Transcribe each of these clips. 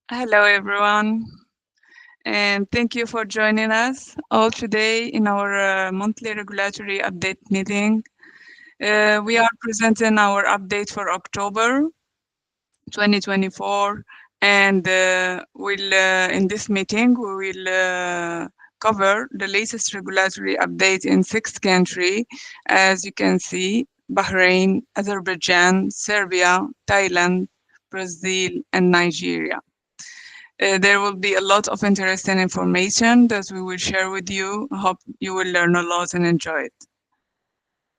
Hello, everyone, and thank you for joining us all today in our monthly regulatory update meeting. We are presenting our update for October 2024, and in this meeting we will cover the latest regulatory update in 6 countries, as you can see: Bahrain, Azerbaijan, Serbia, Thailand, Brazil, and Nigeria. There will be a lot of interesting information that we will share with you. Hope you will learn a lot and enjoy it.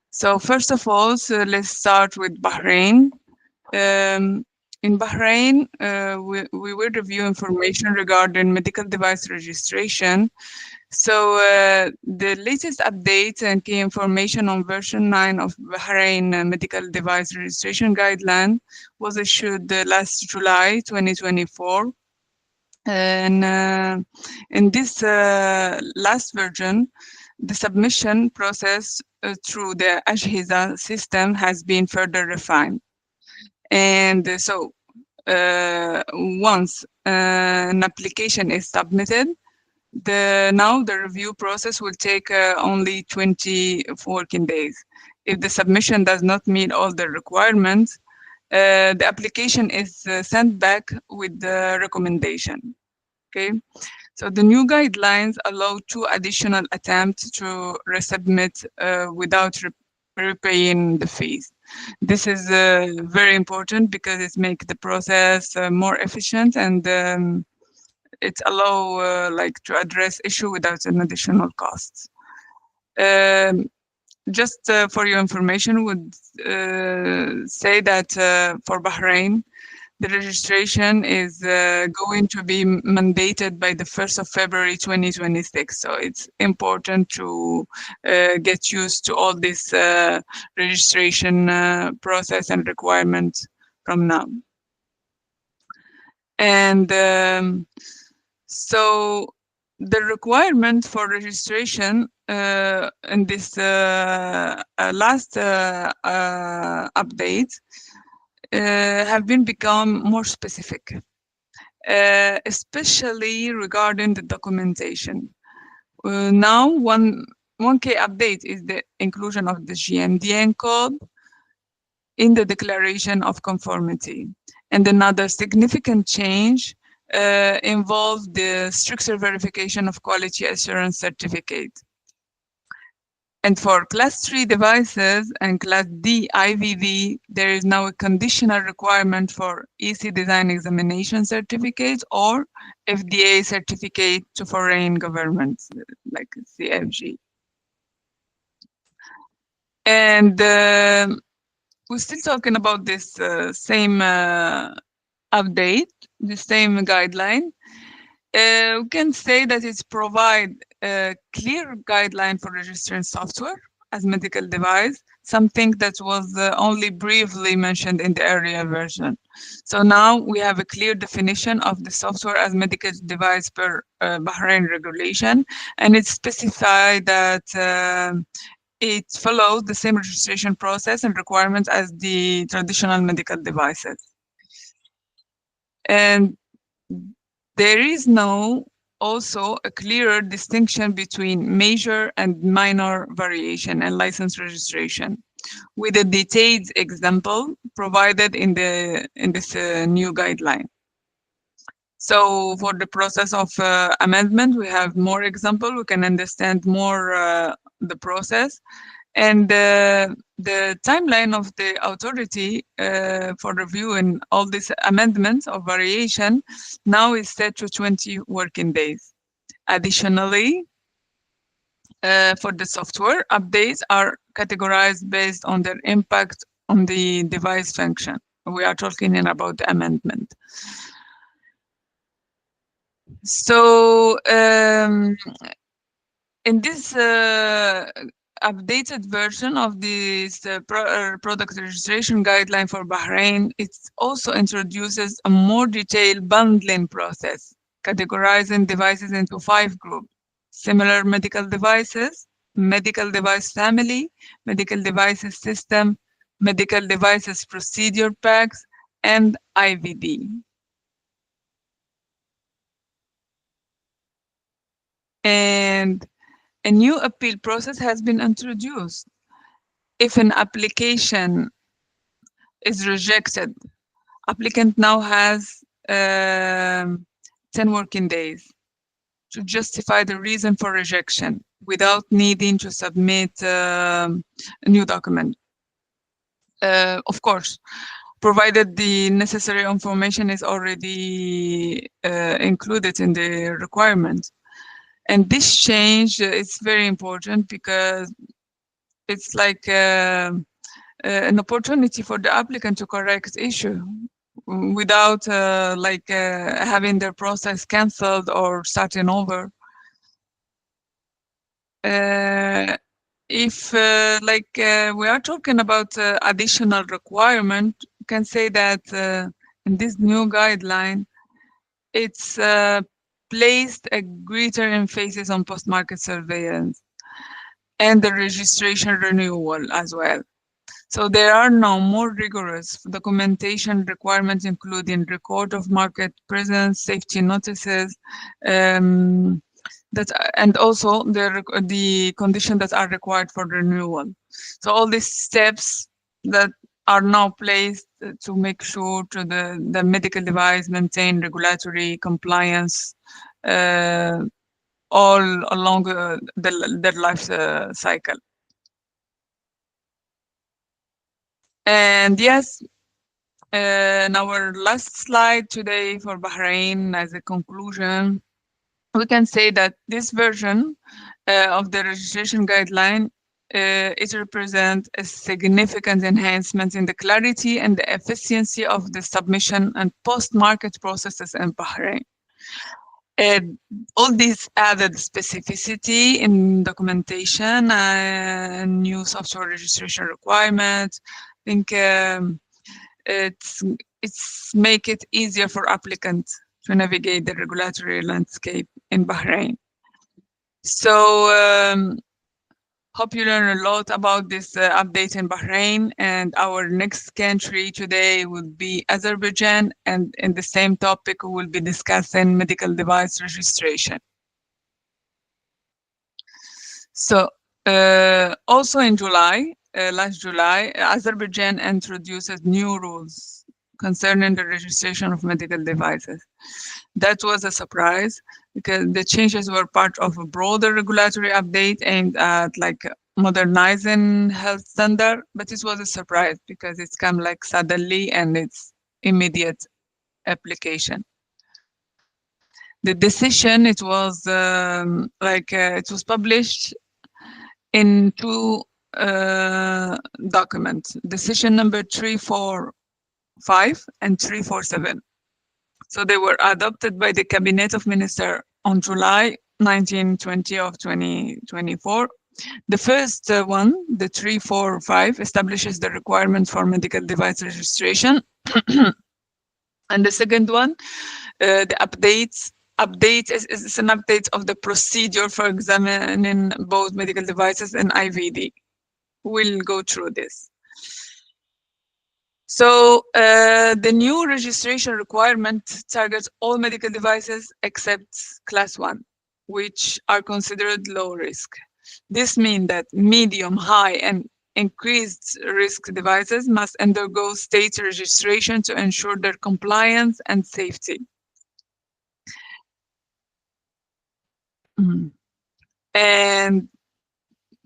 So first of all, let's start with Bahrain. In Bahrain, we will review information regarding medical device registration. So the latest update and key information on version 9 of Bahrain Medical Device Registration Guideline was issued last July 2024. And in this last version, the submission process through the Ajhiza system has been further refined. And once an application is submitted, now the review process will take only 20 working days. If the submission does not meet all the requirements, the application is sent back with the recommendation. Okay, so the new guidelines allow 2 additional attempts to resubmit without repaying the fees. This is very important because it makes the process more efficient, and it allow to address issue without an additional costs. Um, just for your information, would say that for Bahrain, the registration is going to be mandated by the 1st of February 2026. So it's important to get used to all this registration process and requirements from now. And so the requirement for registration in this last update have been become more specific, especially regarding the documentation. Now, one key update is the inclusion of the GMDN code in the declaration of conformity. And another significant change involved the stricter verification of quality assurance certificate. And for Class 3 devices and Class D IVD, there is now a conditional requirement for EC design examination certificate or FDA certificate to foreign governments, like CFG. And we're still talking about this same update, the same guideline. We can say that it provides a clear guideline for registering software as medical device, something that was only briefly mentioned in the earlier version. So now we have a clear definition of the software as medical device per Bahrain regulation, and it specifies that it follows the same registration process and requirements as the traditional medical devices. And there is now also a clearer distinction between major and minor variation and license registration, with a detailed example provided in this new guideline. So for the process of amendment, we have more example. We can understand more the process. And the timeline of the authority for reviewing all these amendments of variation now is set to 20 working days. Additionally, for the software, updates are categorized based on their impact on the device function. We are talking about the amendment. So in this updated version of this product registration guideline for Bahrain, it also introduces a more detailed bundling process, categorizing devices into 5 groups: similar medical devices, medical device family, medical devices system, medical devices procedure packs, and IVD. And a new appeal process has been introduced. If an application is rejected, applicant now has 10 working days to justify the reason for rejection without needing to submit a new document. Of course, provided the necessary information is already included in the requirement. And this change is very important because it's like an opportunity for the applicant to correct issue without having their process cancelled or starting over. If we are talking about additional requirement, you can say that in this new guideline, it's placed a greater emphasis on post-market surveillance and the registration renewal as well. So there are now more rigorous documentation requirements, including record of market presence, safety notices, and also the conditions that are required for renewal. So all these steps that are now placed to make sure to the medical device maintain regulatory compliance all along their life cycle. And yes, in our last slide today for Bahrain, as a conclusion, we can say that this version of the registration guideline it represents a significant enhancement in the clarity and the efficiency of the submission and post-market processes in Bahrain. All this added specificity in documentation and new software registration requirements, I think it's make it easier for applicants to navigate the regulatory landscape in Bahrain. So hope you learn a lot about this update in Bahrain, and our next country today will be Azerbaijan, and in the same topic we will be discussing medical device registration. So also in July, last July, Azerbaijan introduces new rules concerning the registration of medical devices. That was a surprise because the changes were part of a broader regulatory update aimed at modernizing health standard, but it was a surprise because it's come suddenly and it's immediate application. The decision, it was published in two documents, decision number 345 and 347. So they were adopted by the Cabinet of Ministers on July 19-20 of 2024. The first one, the 345, establishes the requirement for medical device registration. And the second one, the update is an update of the procedure for examining both medical devices and IVD. We'll go through this. So the new registration requirement targets all medical devices except class 1, which are considered low risk. This means that medium, high, and increased risk devices must undergo state registration to ensure their compliance and safety. And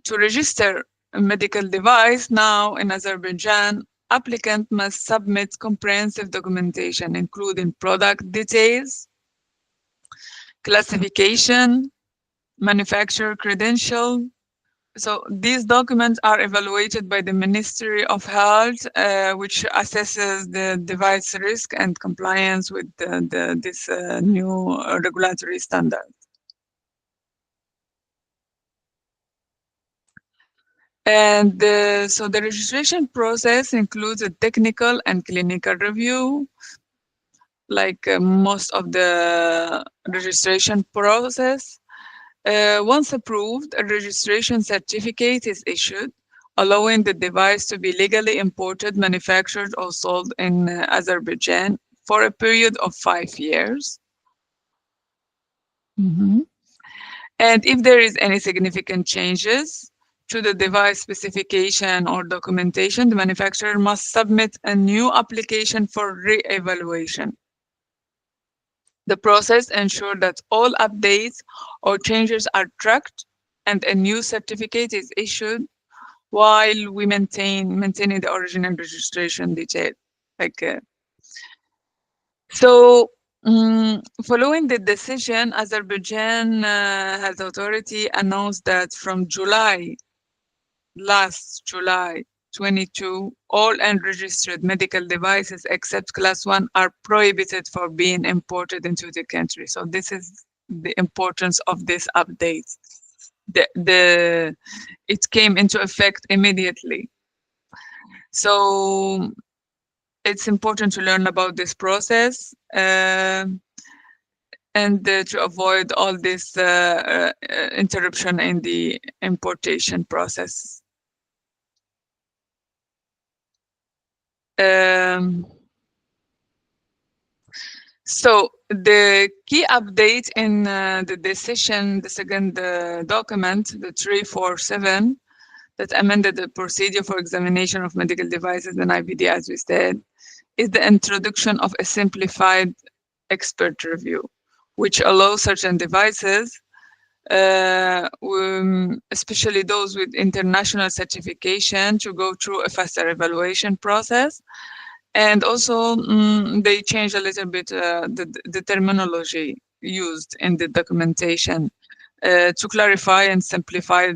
to register a medical device now in Azerbaijan, applicant must submit comprehensive documentation, including product details, classification, manufacturer credential. So these documents are evaluated by the Ministry of Health, which assesses the device risk and compliance with this new regulatory standard. And so the registration process includes a technical and clinical review, like most of the registration process. Once approved, a registration certificate is issued, allowing the device to be legally imported, manufactured, or sold in Azerbaijan for a period of 5 years. And if there is any significant changes to the device specification or documentation, the manufacturer must submit a new application for re-evaluation. The process ensures that all updates or changes are tracked and a new certificate is issued while we maintaining the original registration detail. Like following the decision, Azerbaijan health authority announced that from last July 22, all unregistered medical devices except class 1 are prohibited for being imported into the country. So this is the importance of this update. It came into effect immediately. So it's important to learn about this process and to avoid all this interruption in the importation process. So the key update in the decision, the second document, the 347, that amended the procedure for examination of medical devices and IVD, as we said, is the introduction of a simplified expert review, which allows certain devices, especially those with international certification, to go through a faster evaluation process. And also, they changed a little bit the terminology used in the documentation to clarify and simplify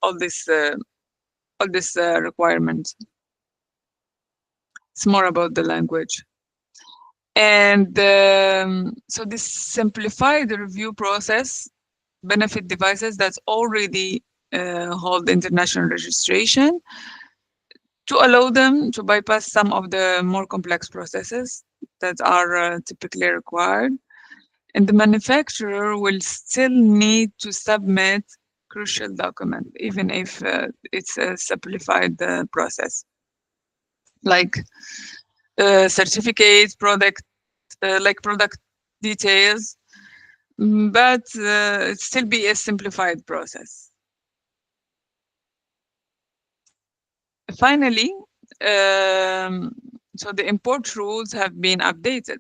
all this requirements. It's more about the language. And so this simplified review process benefit devices that already hold international registration to allow them to bypass some of the more complex processes that are typically required. And the manufacturer will still need to submit crucial document, even if it's a simplified process, like certificates, product details, but it still be a simplified process. Finally, so the import rules have been updated.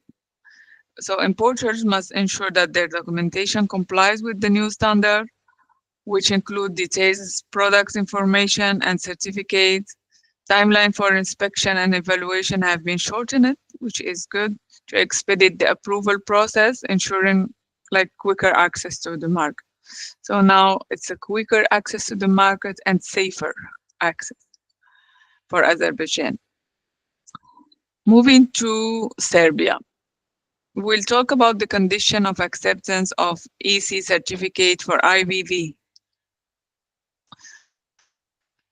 So importers must ensure that their documentation complies with the new standard, which include details, product information, and certificates. Timeline for inspection and evaluation have been shortened, which is good to expedite the approval process, ensuring like quicker access to the market. So now it's a quicker access to the market and safer access for Azerbaijan. Moving to Serbia. We'll talk about the condition of acceptance of EC certificate for IVD.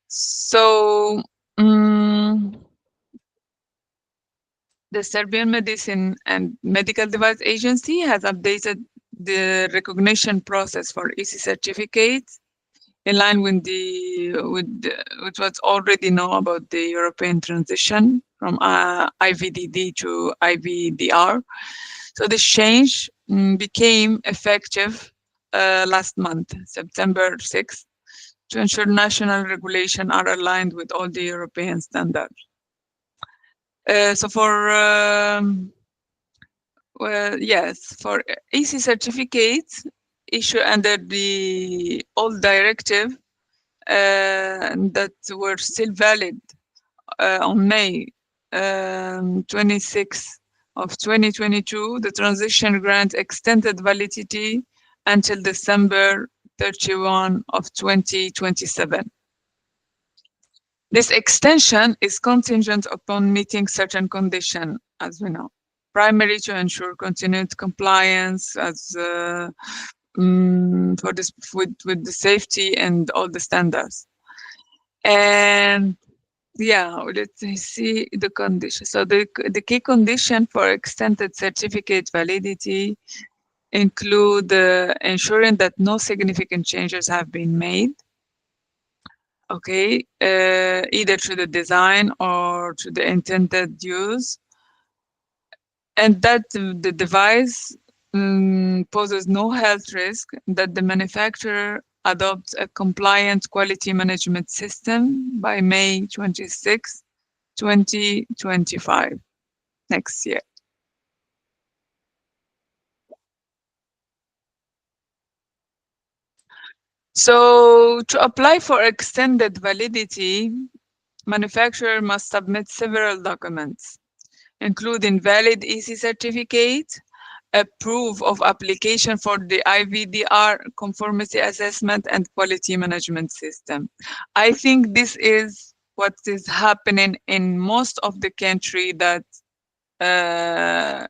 So, the Serbian Medicine and Medical Device Agency has updated the recognition process for EC certificates in line with what's already known about the European transition from IVDD to IVDR. So this change became effective last month, September 6th, to ensure national regulations are aligned with all the European standards. So for for EC certificates issued under the old directive that were still valid on May 26 of 2022, the transition grant extended validity until December 31 of 2027. This extension is contingent upon meeting certain conditions, as we know, primarily to ensure continued compliance as for this with the safety and all the standards. And yeah, let's see the condition. So the key condition for extended certificate validity include ensuring that no significant changes have been made. Okay, either to the design or to the intended use, and that the device poses no health risk, that the manufacturer adopts a compliant quality management system by May 26, 2025, next year. So to apply for extended validity, manufacturer must submit several documents, including valid EC certificate, a proof of application for the IVDR conformity assessment and quality management system. I think this is what is happening in most of the country that uh,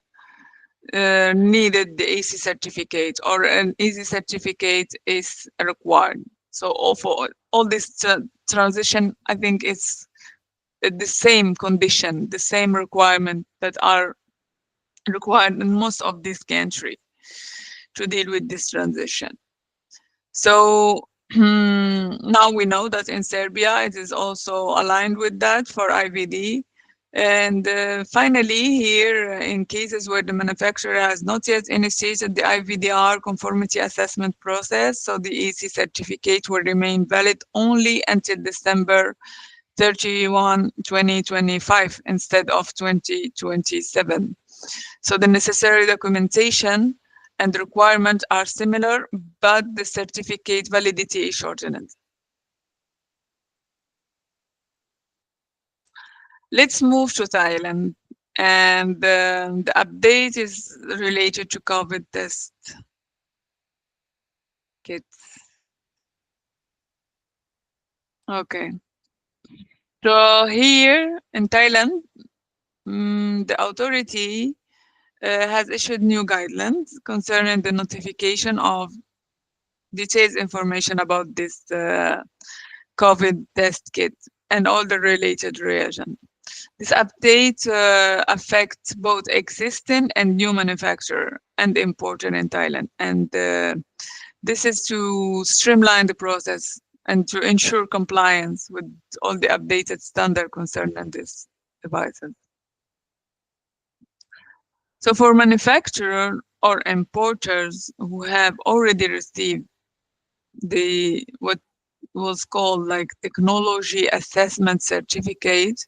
needed the AC certificate, or an EC certificate is required. So for all this transition, I think it's the same condition, the same requirement that are required in most of this country to deal with this transition. So now we know that in Serbia it is also aligned with that for IVD. And finally, here, in cases where the manufacturer has not yet initiated the IVDR conformity assessment process, so the EC certificate will remain valid only until December 31, 2025 instead of 2027. So the necessary documentation and requirements are similar, but the certificate validity is shortened. Let's move to Thailand. And the update is related to COVID test kits. Okay. So here in Thailand, the authority has issued new guidelines concerning the notification of detailed information about this COVID test kit and all the related reagents. This update affects both existing and new manufacturer and importer in Thailand. And this is to streamline the process and to ensure compliance with all the updated standard concerning these devices. So for manufacturer or importers who have already received the what was called like technology assessment certificate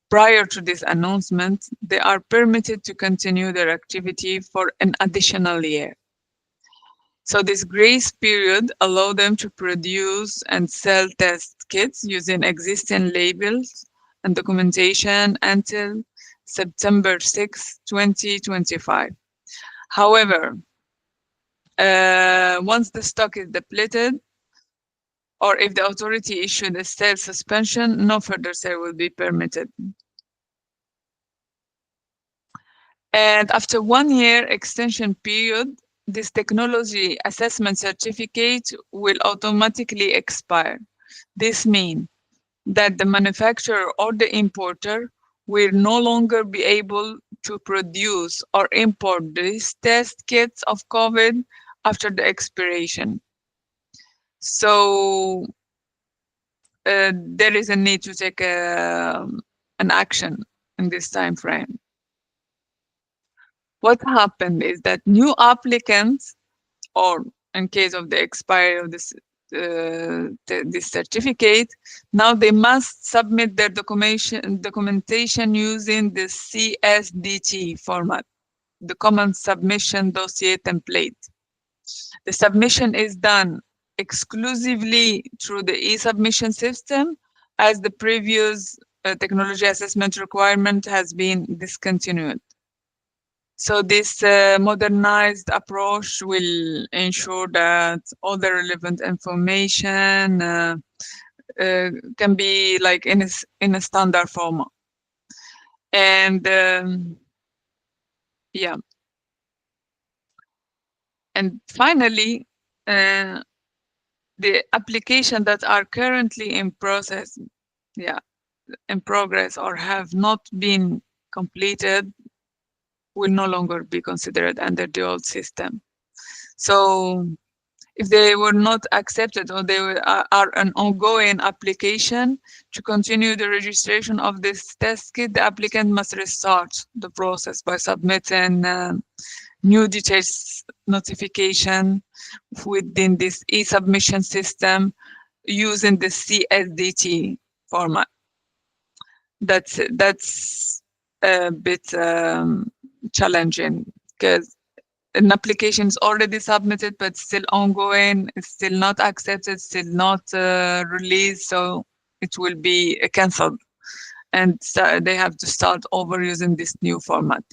prior to this announcement, they are permitted to continue their activity for an additional year. So this grace period allows them to produce and sell test kits using existing labels and documentation until September 6, 2025. However, once the stock is depleted, or if the authority issued a sales suspension, no further sale will be permitted. And after 1 year extension period, this technology assessment certificate will automatically expire. This means that the manufacturer or the importer will no longer be able to produce or import these test kits of COVID after the expiration. So there is a need to take an action in this time frame. What happened is that new applicants, or in case of the expiry of this certificate, now they must submit their documentation using the CSDT format, the Common Submission Dossier Template. The submission is done exclusively through the e-submission system, as the previous technology assessment requirement has been discontinued. So this modernized approach will ensure that all the relevant information can be like in a standard format. And yeah. And finally, the application that are currently in process, in progress or have not been completed will no longer be considered under the old system. So if they were not accepted, or they are an ongoing application to continue the registration of this test kit, the applicant must restart the process by submitting new details notification within this e-submission system using the CSDT format. That's a bit challenging because an application is already submitted but still ongoing, it's still not accepted, still not released, so it will be cancelled and they have to start over using this new format.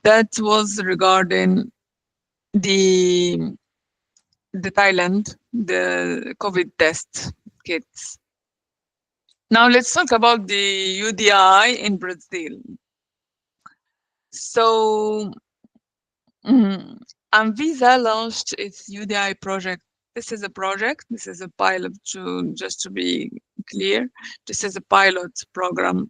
That was regarding the Thailand, the COVID test kits. Now let's talk about the UDI in Brazil. So Anvisa launched its UDI project. This is a project. This is a pilot. Just to be clear, this is a pilot program,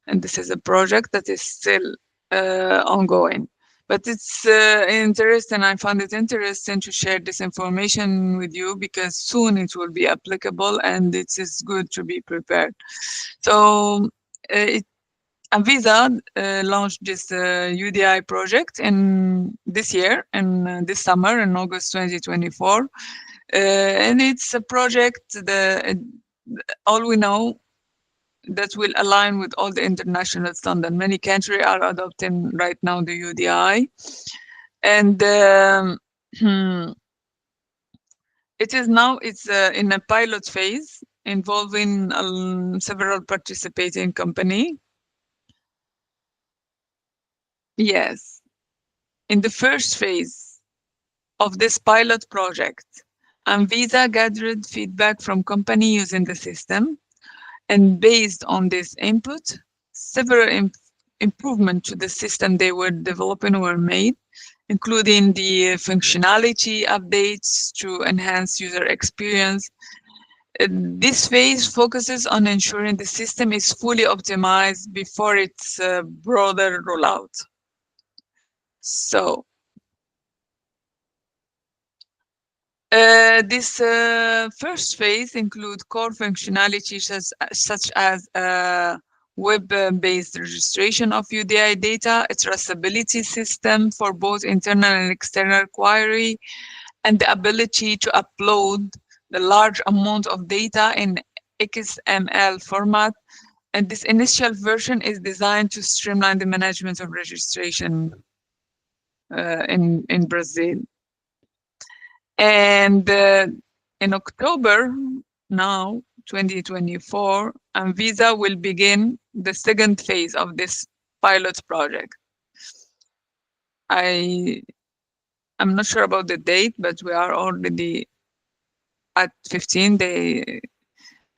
and this is a project that is still ongoing. But it's interesting. I found it interesting to share this information with you because soon it will be applicable, and it is good to be prepared. So Anvisa launched this UDI project in this year, in this summer, in August 2024. And it's a project that all we know that will align with all the international standards. Many countries are adopting right now the UDI. And it is now, it's in a pilot phase involving several participating companies. Yes. In the first phase of this pilot project, Anvisa gathered feedback from companies using the system, and based on this input, several improvements to the system they were developing were made, including the functionality updates to enhance user experience. This phase focuses on ensuring the system is fully optimized before its broader rollout. So, this first phase includes core functionality such as web-based registration of UDI data, a traceability system for both internal and external query, and the ability to upload the large amount of data in XML format. And this initial version is designed to streamline the management of registration in Brazil. And in October now, 2024, Anvisa will begin the second phase of this pilot project. I'm not sure about the date, but we are already at 15.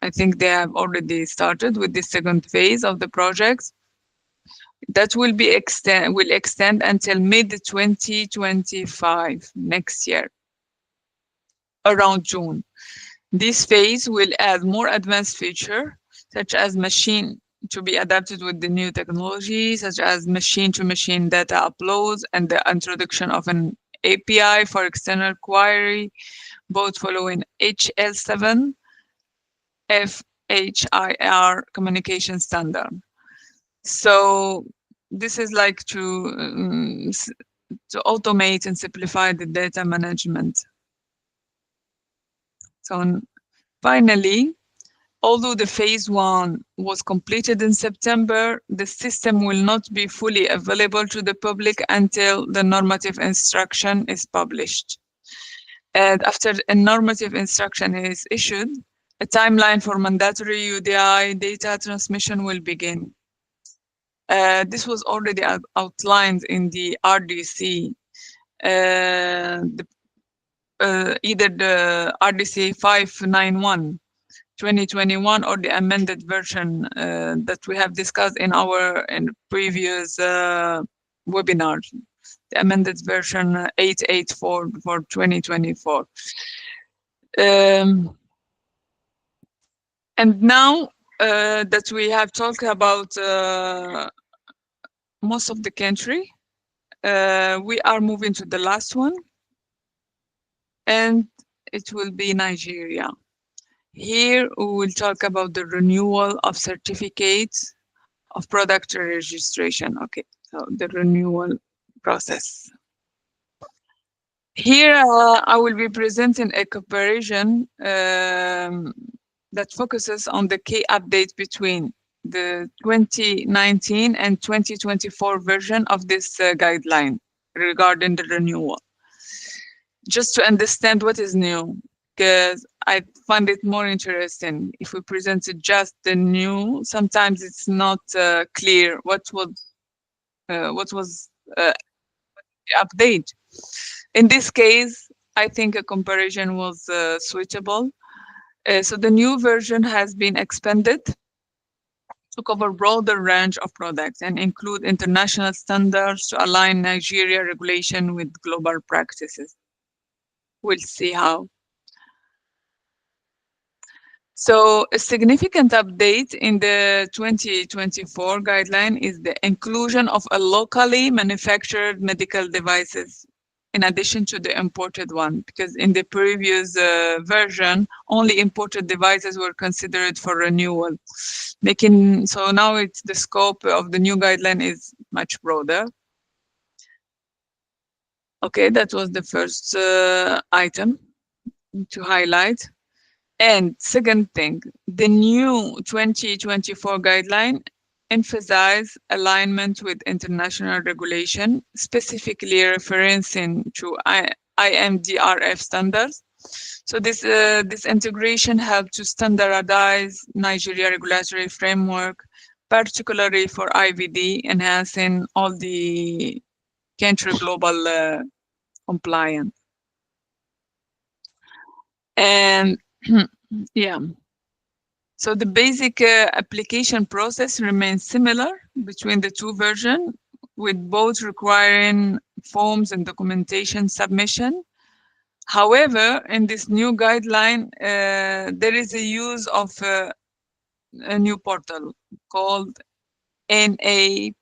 I think they have already started with the second phase of the project. That will extend until mid 2025, next year, around June. This phase will add more advanced features, such as machine to be adapted with the new technology, such as machine-to-machine data uploads and the introduction of an API for external query, both following HL7 FHIR communication standard. So this is like to automate and simplify the data management. So finally, although the phase 1 was completed in September, the system will not be fully available to the public until the normative instruction is published. And after a normative instruction is issued, a timeline for mandatory UDI data transmission will begin. This was already outlined in the RDC, either the RDC 591 2021 or the amended version that we have discussed in our previous webinars, the amended version 884 for 2024. And now that we have talked about most of the country, we are moving to the last one, and it will be Nigeria. Here we will talk about the renewal of certificates of product registration. Okay, so the renewal process. Here, I will be presenting a comparison that focuses on the key updates between the 2019 and 2024 version of this guideline regarding the renewal. Just to understand what is new, because I find it more interesting. If we presented just the new, sometimes it's not clear what was the update. In this case, I think a comparison was suitable. So the new version has been expanded to cover broader range of products and include international standards to align Nigeria regulation with global practices. We'll see how. So a significant update in the 2024 guideline is the inclusion of a locally manufactured medical devices in addition to the imported one, because in the previous version, only imported devices were considered for renewal. So now it's the scope of the new guideline is much broader. Okay, that was the first item to highlight. And second thing, the new 2024 guideline emphasize alignment with international regulation, specifically referencing to IMDRF standards. So this integration helped to standardize Nigeria regulatory framework, particularly for IVD, enhancing all the country global compliance. And yeah. So the basic application process remains similar between the two versions, with both requiring forms and documentation submission. However, in this new guideline, there is a use of a new portal called NAPAMS.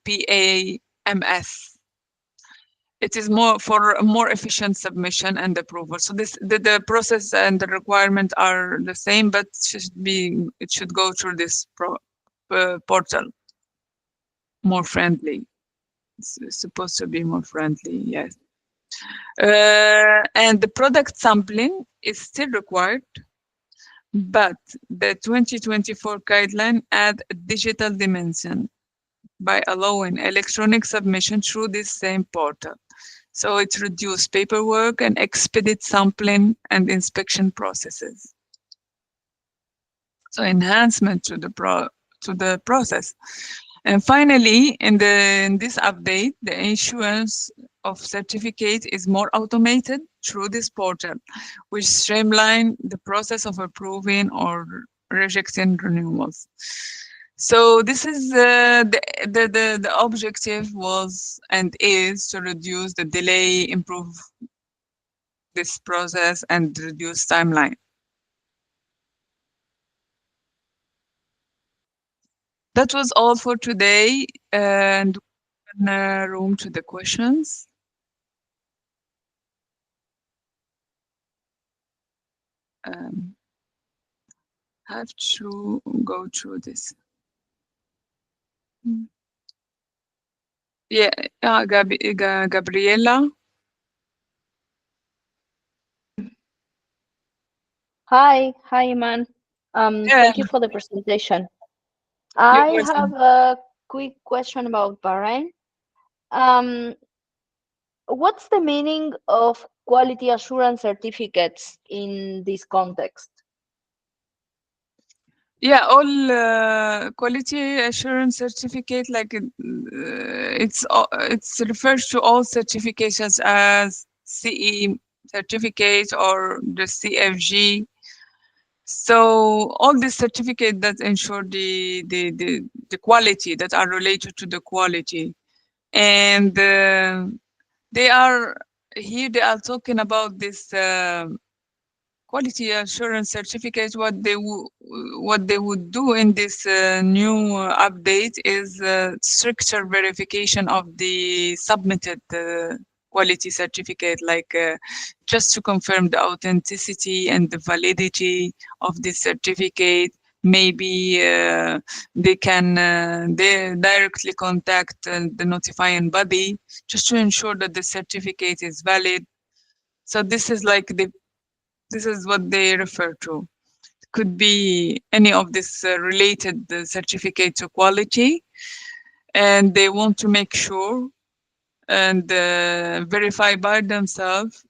It is more for a more efficient submission and approval. So the process and the requirement are the same, but it should go through this portal. More friendly. It's supposed to be more friendly, yes. And the product sampling is still required, but the 2024 guideline add a digital dimension by allowing electronic submission through this same portal. So it reduces paperwork and expedite sampling and inspection processes. So enhancement to the process. And finally, in this update, the issuance of certificate is more automated through this portal, which streamline the process of approving or rejecting renewals. So this is the objective was and is to reduce the delay, improve this process, and reduce timeline. That was all for today, and room to the questions. Have to go through this. Yeah, Gabriela. Hi, Iman. Yeah, Thank you for the presentation. I have a quick question about Bahrain. What's the meaning of quality assurance certificates in this context? Yeah, all quality assurance certificate, like it's refers to all certificates such as CE certificate or the CFG. So all these certificates that ensure the quality, that are related to the quality, and they are talking about this quality assurance certificate. What they would do in this new update is stricter verification of the submitted quality certificate, like just to confirm the authenticity and the validity of this certificate, Maybe they directly contact the notifying body just to ensure that the certificate is valid. So this is what they refer to. Could be any of this related certificate to quality, and they want to make sure and verify by themselves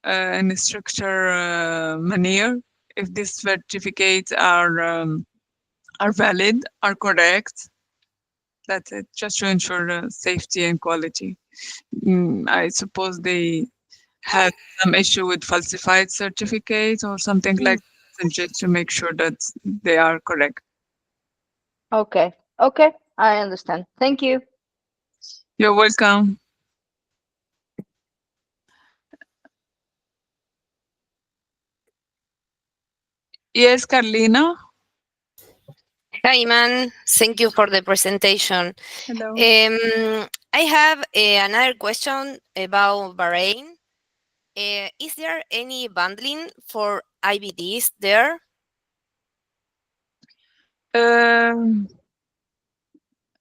in a structured manner if these certificates are valid, are correct. That's it, just to ensure safety and quality. I suppose they had some issue with falsified certificates or something Mm. like that, and just to make sure that they are correct. Okay. Okay. I understand. Thank you. You're welcome. Yes, Carlina. Hi, Iman. Thank you for the presentation. Hello. I have another question about Bahrain. Is there any bundling for IBDs there? Um,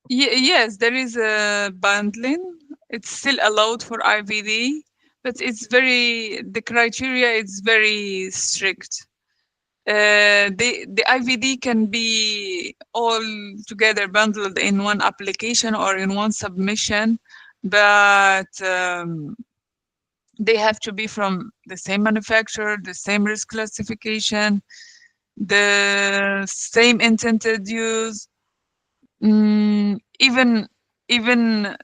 yes, there is a bundling. It's still allowed for IVD, but the criteria is very strict. The IVD can be all together bundled in one application or in one submission, but they have to be from the same manufacturer, the same risk classification, the same intended use. Even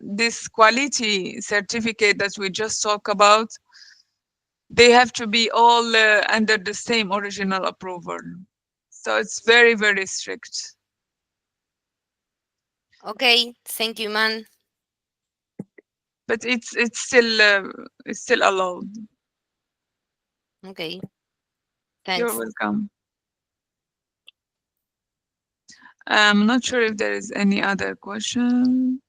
this quality certificate that we just talked about, they have to be all under the same original approval. So it's very, very strict. Okay, thank you, Iman. But it's still allowed. Okay, You're thanks. welcome. I'm not sure if there is any other question.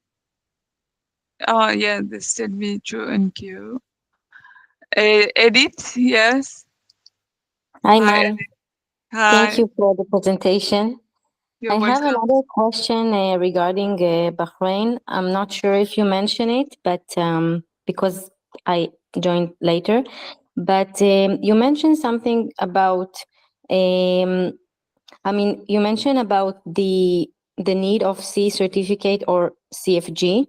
Oh yeah, this still be true in queue. Edith, yes. Hi, Hi, man. Edith. Thank Hi. you for the presentation. You're I have welcome. another question regarding Bahrain. I'm not sure if you mentioned it, but because I joined later, but you mentioned something about, um, you mentioned about the need of C certificate or CFG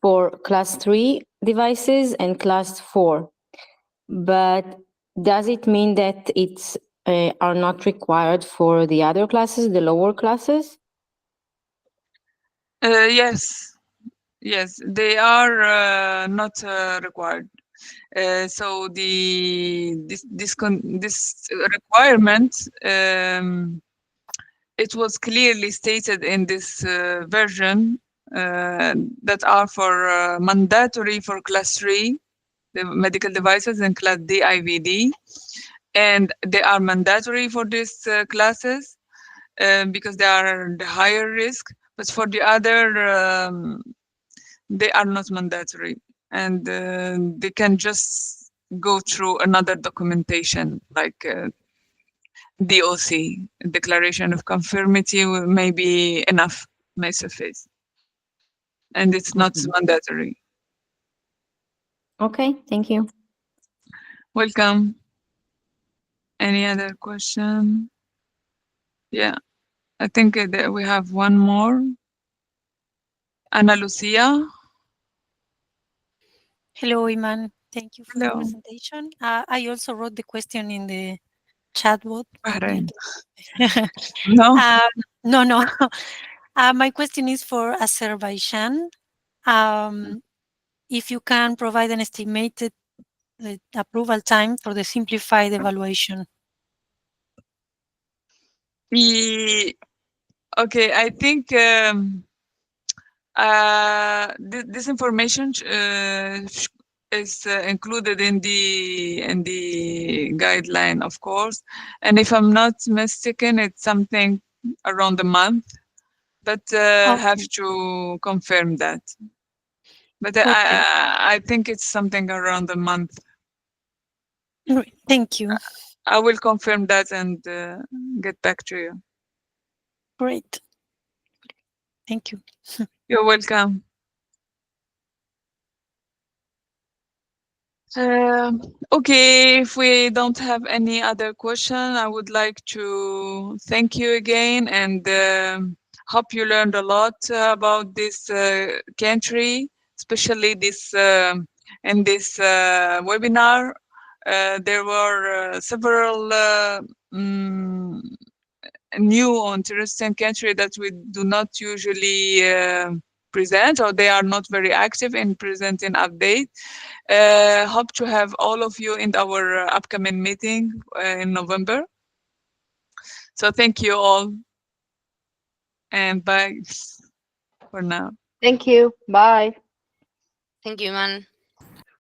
for class 3 devices and class 4. But does it mean that it's are not required for the other classes, the lower classes? Yes, yes, they are not required. So this requirement, it was clearly stated in this version that are for mandatory for class 3, the medical devices, and class D IVD, and they are mandatory for these classes because they are the higher risk. But for the other, they are not mandatory, and they can just go through another documentation like DOC, Declaration of Conformity, may be enough, may suffice, and it's not Okay. mandatory. Okay, thank you. Welcome. Any other question? Yeah, I think that we have one more. Ana Lucia. Hello, Iman. Thank you for the Hello. presentation. I also wrote the question in the chat bot, but Bahrain. later. No? Um, no, no. My question is for Azerbaijan. If you can provide an estimated approval time for the simplified evaluation. Okay, I think this information is included in the guideline, of course. And if I'm not mistaken, it's something around a month, but have Okay. to confirm that. But Okay. I think it's something around a month. Great. Thank you. I will confirm that and get back to you. Great. Thank you. You're welcome. Okay, if we don't have any other question, I would like to thank you again and hope you learned a lot about this country, especially this in this webinar. There were several new or interesting country that we do not usually present, or they are not very active in presenting update. Hope to have all of you in our upcoming meeting in November. So thank you all, and bye for now. Thank you. Bye. Thank you, man.